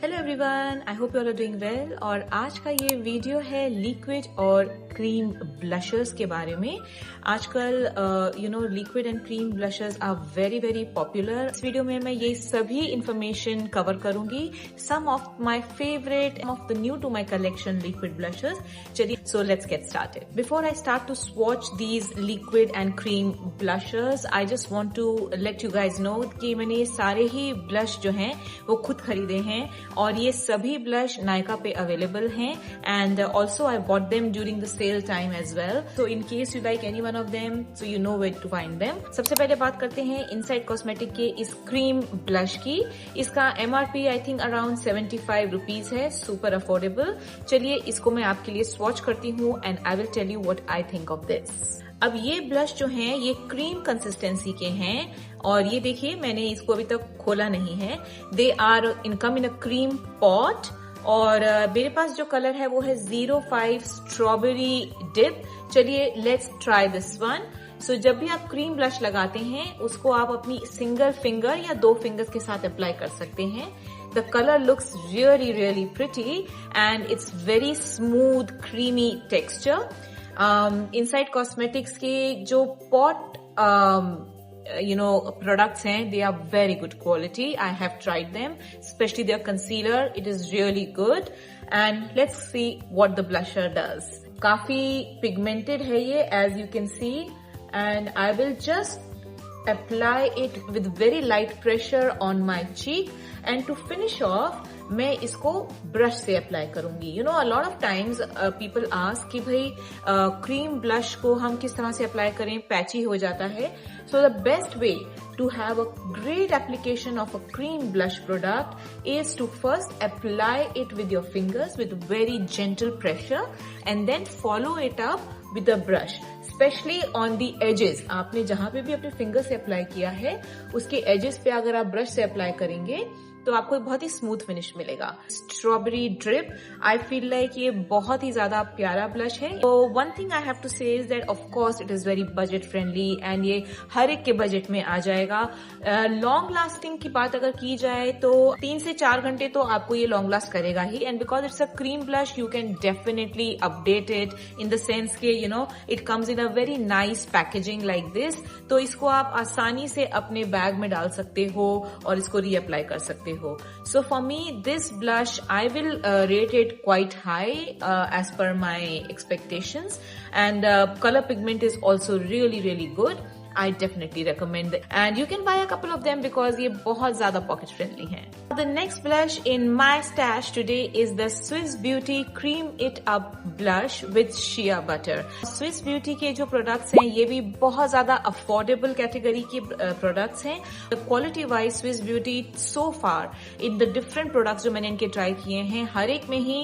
Hello everyone, I hope you all are doing well. और आज का ये वीडियो है लिक्विड और क्रीम ब्लशर्स के बारे में। आजकल liquid and cream blushers are very very popular. इस वीडियो में मैं ये सभी इंफॉर्मेशन कवर करूंगी, some of my favourite of the new to my collection liquid blushers. चलिए, so let's get started. Before I start to swatch these liquid and cream blushers, I just want to let you guys know कि मैंने ये सारे ही blush जो हैं वो खुद खरीदे हैं और ये सभी ब्लश नायका पे अवेलेबल हैं and also I bought them during the sale time as well. So in case you like any one of them, so you know where to find them. सबसे पहले बात करते हैं इनसाइड कॉस्मेटिक के इस cream blush की। इसका MRP I think around 75 rupees है, सुपर अफोर्डेबल। चलिए इसको मैं आपके लिए स्वॉच करती हूँ and I will tell you what I think of this. अब ये ब्लश जो हैं ये क्रीम कंसिस्टेंसी के हैं और ये देखिए मैंने इसको अभी तक खोला नहीं है। They are income in a cream pot और मेरे पास जो कलर है वो है 05 स्ट्रॉबेरी डिप। चलिए let's try this one. So जब भी आप क्रीम ब्लश लगाते हैं उसको आप अपनी सिंगल फिंगर या 2 फिंगर्स के साथ अप्लाई कर सकते हैं। The color looks really pretty and it's very smooth creamy texture. Inside cosmetics के जो पॉट products हैं, they are very good quality. I have tried them, especially their concealer. It is really good. And let's see what the blusher does. काफी pigmented है ये, as you can see. And I will just apply it with very light pressure on my cheek. And to finish off, मैं इसको brush से apply करूंगी। You know, a lot of times people ask कि भाई cream blush को हम किस तरह से अप्लाई करें, पैची हो जाता है। So the best way to have a great application of a cream blush product is to first apply it with your fingers with very gentle pressure and then follow it up with a brush, especially on the edges. आपने जहां पे भी अपने finger से apply किया है उसके edges पे अगर आप ब्रश से अप्लाई करेंगे तो आपको एक बहुत ही स्मूथ फिनिश मिलेगा। Strawberry drip, I feel like ये बहुत ही ज्यादा प्यारा ब्लश है। तो one thing I have to say is that of course it is very budget friendly and ये हर एक के बजट में आ जाएगा। लॉन्ग लास्टिंग की बात अगर की जाए तो 3 से 4 घंटे तो आपको ये लॉन्ग लास्ट करेगा ही। And because it's a cream blush you can definitely update it in the sense के it comes in a very nice packaging like this. तो इसको आप आसानी से अपने बैग में डाल सकते हो और इसको रीअप्लाई कर सकते हो। So for me, this blush, I will rate it quite high as per my expectations. And color pigment is also really good. I definitely recommend it. And you can buy a couple of them because ये बहुत ज़्यादा pocket friendly हैं. The next blush in my stash today is the Swiss Beauty Cream It Up blush with shea butter. Swiss Beauty के जो products हैं ये भी बहुत ज़्यादा affordable category के products हैं. The quality wise Swiss Beauty so far in the different products जो मैंने इनके try किए हैं हर एक में ही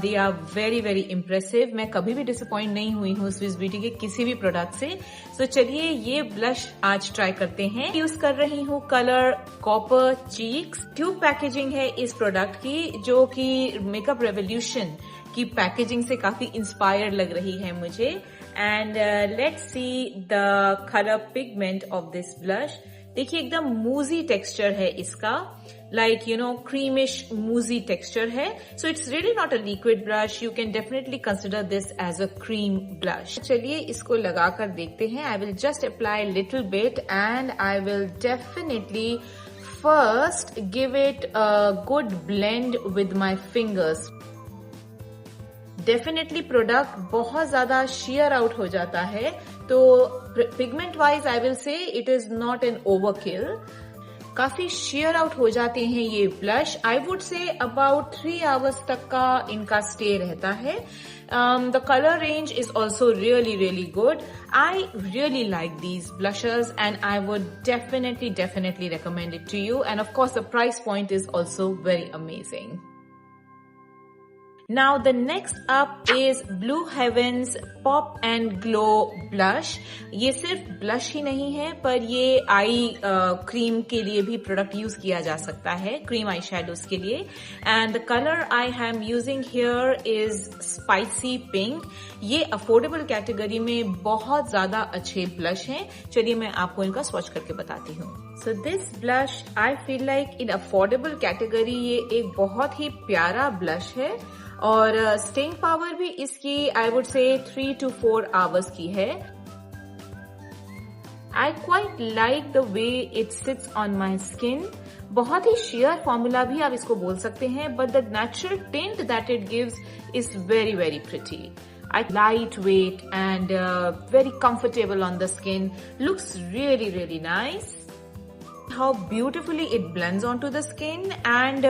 they are very impressive. मैं कभी भी disappoint नहीं हुई हूँ Swiss Beauty के किसी भी product से. So चलिए ये ब्लश आज ट्राई करते हैं। यूज कर रही हूँ colour copper cheeks. Tube packaging है इस प्रोडक्ट की जो कि मेकअप रेवोल्यूशन की पैकेजिंग से काफी इंस्पायर्ड लग रही है मुझे। And let's see the colour pigment of this blush. देखिए एकदम मूजी टेक्सचर है इसका, like creamish moussey texture है। So it's really not a liquid blush. You can definitely consider this as a cream blush. चलिए इसको लगा कर देखते हैं। I will just apply a little bit and I will definitely first give it a good blend with my fingers. Definitely product बहुत ज्यादा sheer out हो जाता है, तो pigment wise I will say it is not an overkill. काफी share out हो जाते हैं ये blush. I would say about 3 hours तक का इनका स्टे रहता है। The colour range is also really good. I really like these Blusher's and I would definitely recommend it to you. And of course the price point is also very amazing. Now the next up is Blue Heaven's Pop and Glow blush. ये सिर्फ blush ही नहीं है पर ये eye cream के लिए भी product use किया जा सकता है, क्रीम आई शेडोज के लिए। And the colour I am using here is spicy pink. ये अफोर्डेबल कैटेगरी में बहुत ज्यादा अच्छे ब्लश हैं। चलिए मैं आपको इनका स्वॉच करके बताती हूँ। So this blush, I feel like in affordable category ये एक बहुत ही प्यारा blush है और staying power भी इसकी I would say 3 to 4 hours की है. I quite like the way it sits on my skin. बहुत ही sheer formula भी आप इसको बोल सकते हैं, but the natural tint that it gives is very very pretty. Lightweight and very comfortable on the skin. Looks really really nice. How beautifully it blends onto the skin and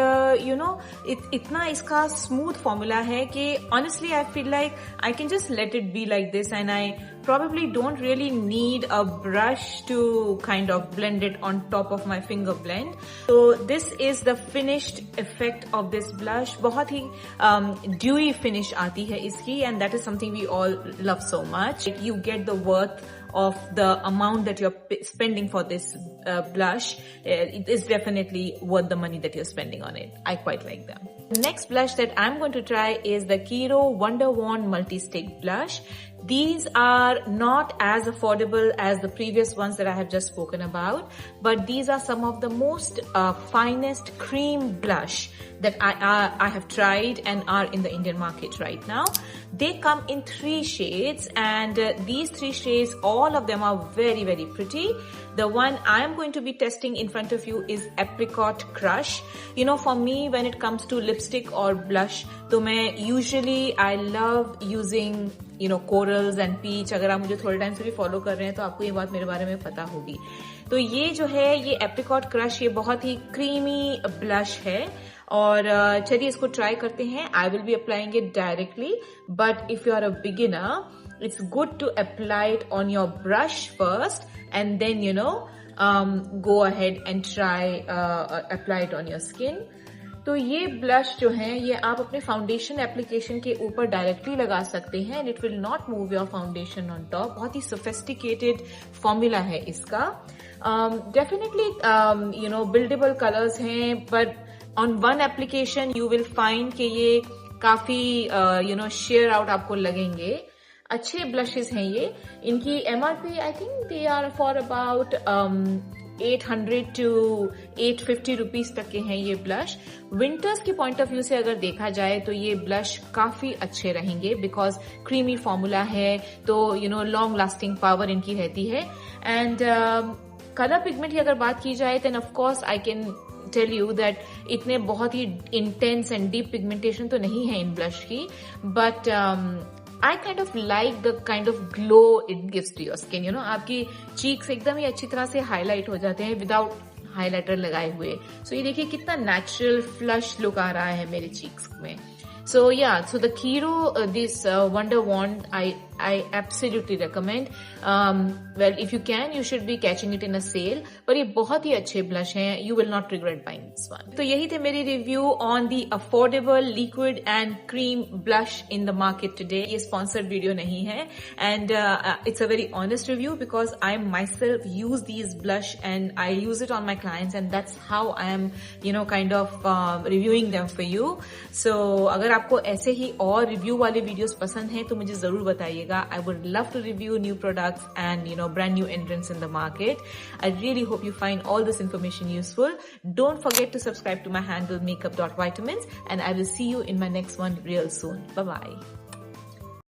you know इतना इसका smooth formula है कि honestly I feel like I can just let it be like this and I probably don't really need a brush to kind of blend it on top of my finger blend. So this is the finished effect of this blush. बहुत ही dewy finish आती है इसकी and that is something we all love so much. You get the worth of the amount that you're spending for this blush. It is definitely worth the money that you're spending on it. I quite like them. The next blush that I'm going to try is the Kiro Wonder Wand Multi-Stick Blush. These are not as affordable as the previous ones that I have just spoken about, but these are some of the most finest cream blush that I have tried and are in the Indian market right now. They come in 3 shades and these 3 shades, all of them are very very pretty. The one I am going to be testing in front of you is Apricot Crush. You know, for me when it comes to lipstick or blush, तो मैं usually I love using you know corals and peach. अगर आप मुझे थोड़े time से भी follow कर रहे हैं तो आपको ये बात मेरे बारे में पता होगी. तो ये जो है ये Apricot Crush ये बहुत ही creamy blush है और चलिए इसको ट्राई करते हैं. I will be applying it directly, but if you are a beginner, it's good to apply it on your brush first and then you know go ahead and try apply it on your skin. तो ये blush जो है ये आप अपने foundation application के ऊपर directly लगा सकते हैं and it will not move your foundation on top. बहुत ही सोफिस्टिकेटेड फॉर्मूला है इसका. Definitely you know buildable colours हैं but on one application you will find कि ये काफी यू नो शेयर आउट आपको लगेंगे. अच्छे ब्लशेस हैं ये. इनकी MRP I think they are for about 800 to 850 rupees तक के हैं ये ब्लश. विंटर्स के पॉइंट ऑफ व्यू से अगर देखा जाए तो ये ब्लश काफी अच्छे रहेंगे बिकॉज क्रीमी फॉर्मूला है तो you know long lasting power इनकी रहती है. एंड कलर पिगमेंट की अगर बात की जाए then of course I can tell you that इतने बहुत ही इंटेंस एंड डीप पिगमेंटेशन तो नहीं है इन ब्लश की, but I kind of like the kind of glow it gives to your skin. You know, आपकी cheeks एकदम ही अच्छी तरह से हाईलाइट हो जाते हैं विदाउट हाईलाइटर लगाए हुए. So ये देखिए कितना नेचुरल फ्लश लुक आ रहा है मेरे cheeks में. So yeah, so the Kiro this Wonder Wand I absolutely recommend. Well, if you can, you should be catching it in a sale. पर ये बहुत ही अच्छे blush हैं. You will not regret buying this one. तो यही थे मेरी review on the affordable liquid and cream blush in the market today. ये sponsored video नहीं है and it's a very honest review because I myself use these blush and I use it on my clients and that's how I am you know kind of reviewing them for you. So अगर आपको ऐसे ही और review वाले videos पसंद हैं तो मुझे जरूर बताइएगा. I would love to review new products and you know brand new entrants in the market. I really hope you find all this information useful. Don't forget to subscribe to my handle makeup.vitamins and I will see you in my next one real soon. Bye bye.